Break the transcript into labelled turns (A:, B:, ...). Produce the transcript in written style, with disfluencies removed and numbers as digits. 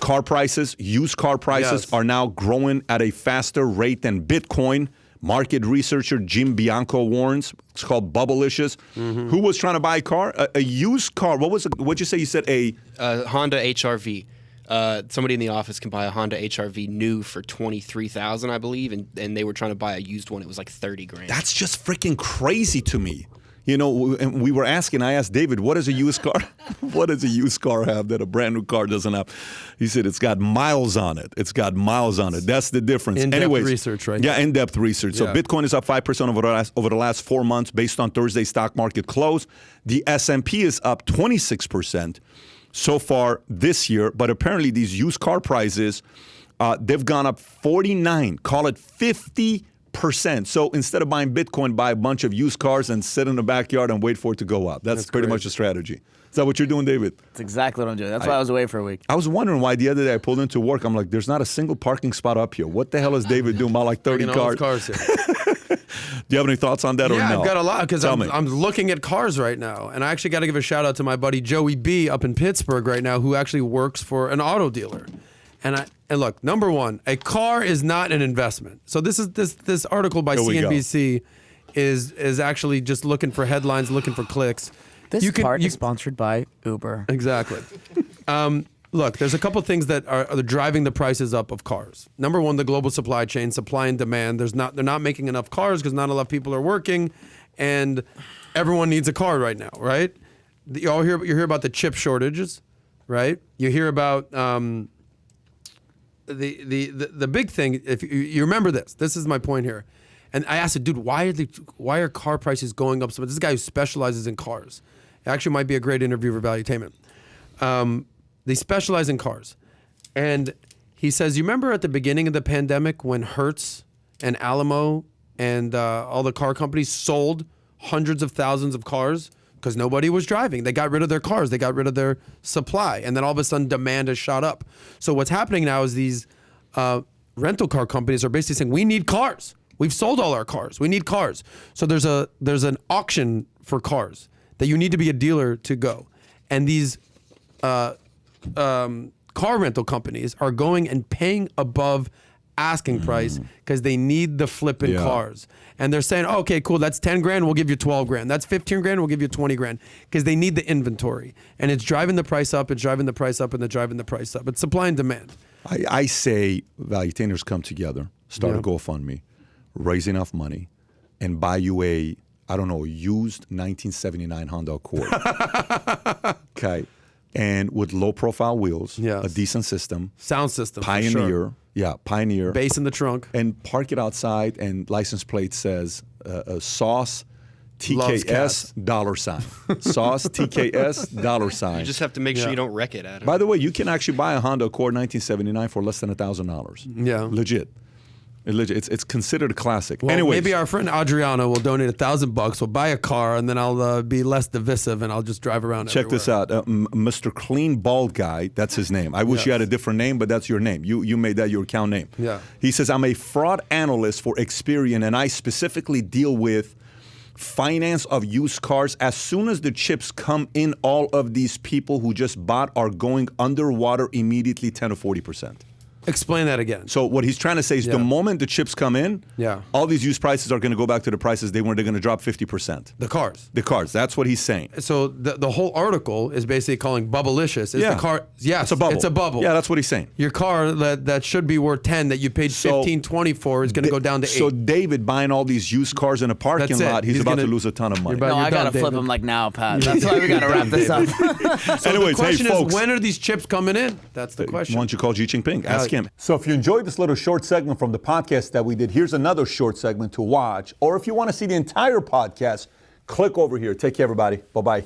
A: car prices, used car prices are now growing at a faster rate than Bitcoin. Market researcher Jim Bianco warns. It's called Bubblicious. Who was trying to buy a car? A used car. What'd you say? You said a
B: Honda HR-V. Somebody in the office can buy a Honda HR-V new for $23,000, I believe, and they were trying to buy a used one. It was like $30,000.
A: That's just freaking crazy to me. You know, and we were asking, I asked David, what is a used car? What does a used car have that a brand new car doesn't have? He said it's got miles on it. It's got miles on it. That's the difference.
C: In-depth research, right?
A: Yeah, in-depth research. So Bitcoin is up 5% over the last 4 months based on Thursday's stock market close. The S&P is up 26% so far this year. But apparently these used car prices, they've gone up 49, call it 50%. So instead of buying Bitcoin, buy a bunch of used cars and sit in the backyard and wait for it to go up. That's pretty much the strategy. Is that what you're doing, David?
D: That's exactly what I'm doing. That's why I was away for a week.
A: I was wondering why the other day I pulled into work. I'm like, there's not a single parking spot up here. What the hell is David doing? About like 30 cars.
C: Here.
A: Do you have any thoughts on that or no?
C: Yeah, I've got a lot because I'm looking at cars right now. And I actually got to give a shout out to my buddy Joey B up in Pittsburgh right now, who actually works for an auto dealer. And look, number one, a car is not an investment. So this article by CNBC is actually just looking for headlines, looking for clicks.
D: This part is sponsored by Uber.
C: Exactly. Look, there's a couple things that are driving the prices up of cars. Number one, the global supply chain, supply and demand. They're not making enough cars because not enough people are working, and everyone needs a car right now, right? You hear about the chip shortages, right? You hear about the big thing. If you remember this is my point here. And I asked him, dude, why are car prices going up so much? This is a guy who specializes in cars. It actually might be a great interview for Valuetainment. They specialize in cars. And he says, you remember at the beginning of the pandemic when Hertz and Alamo and all the car companies sold hundreds of thousands of cars because nobody was driving? They got rid of their cars. They got rid of their supply. And then all of a sudden demand has shot up. So what's happening now is these rental car companies are basically saying, we need cars. We've sold all our cars. We need cars. So there's an auction for cars that you need to be a dealer to go. And these car rental companies are going and paying above asking price because they need the flipping cars. And they're saying, oh, okay, cool, that's 10 grand, we'll give you 12 grand. That's 15 grand, we'll give you 20 grand. Because they need the inventory. And it's driving the price up, it's driving the price up, and they're driving the price up. It's supply and demand.
A: I say Valuetainers come together, start a GoFundMe, raise enough money, and buy you a, I don't know, used 1979 Honda Accord. Okay. And with low profile wheels, a decent system.
C: Sound system.
A: Pioneer.
C: For sure.
A: Yeah, Pioneer.
C: Bass in the trunk.
A: And park it outside, and license plate says Sauce TKS $. Sauce TKS $.
B: You just have to make sure you don't wreck it, Adam.
A: By the way, you can actually buy a Honda Accord 1979 for less than $1,000.
C: Yeah.
A: Legit. It's considered a classic.
C: Well,
A: anyways,
C: maybe our friend Adriano will donate $1,000. We'll buy a car, and then I'll be less divisive, and I'll just drive around.
A: Check this out, Mr. Clean Bald Guy. That's his name. I wish you had a different name, but that's your name. You made that your account name.
C: Yeah.
A: He says, I'm a fraud analyst for Experian, and I specifically deal with finance of used cars. As soon as the chips come in, all of these people who just bought are going underwater immediately, 10 to 40%.
C: Explain that again.
A: So what he's trying to say is the moment the chips come in, all these used prices are going to go back to the prices they were. They're going to drop 50%.
C: The cars.
A: The cars. That's what he's saying.
C: So the whole article is basically calling Bubblicious. The car. Yes,
A: it's a bubble.
C: It's a bubble.
A: Yeah, that's what he's saying.
C: Your car that should be worth 10 that you paid 15, 20 for is going to go down to 8.
A: So David buying all these used cars in a parking lot, he's about to lose a ton of money.
D: No, I got to flip him like now, Pat. That's why we got to wrap this up.
C: So anyways, the question is, when are these chips coming in? That's the question.
A: Why don't you call Xi Jinping? Ask him. So if you enjoyed this little short segment from the podcast that we did, here's another short segment to watch. Or if you want to see the entire podcast, click over here. Take care, everybody. Bye-bye.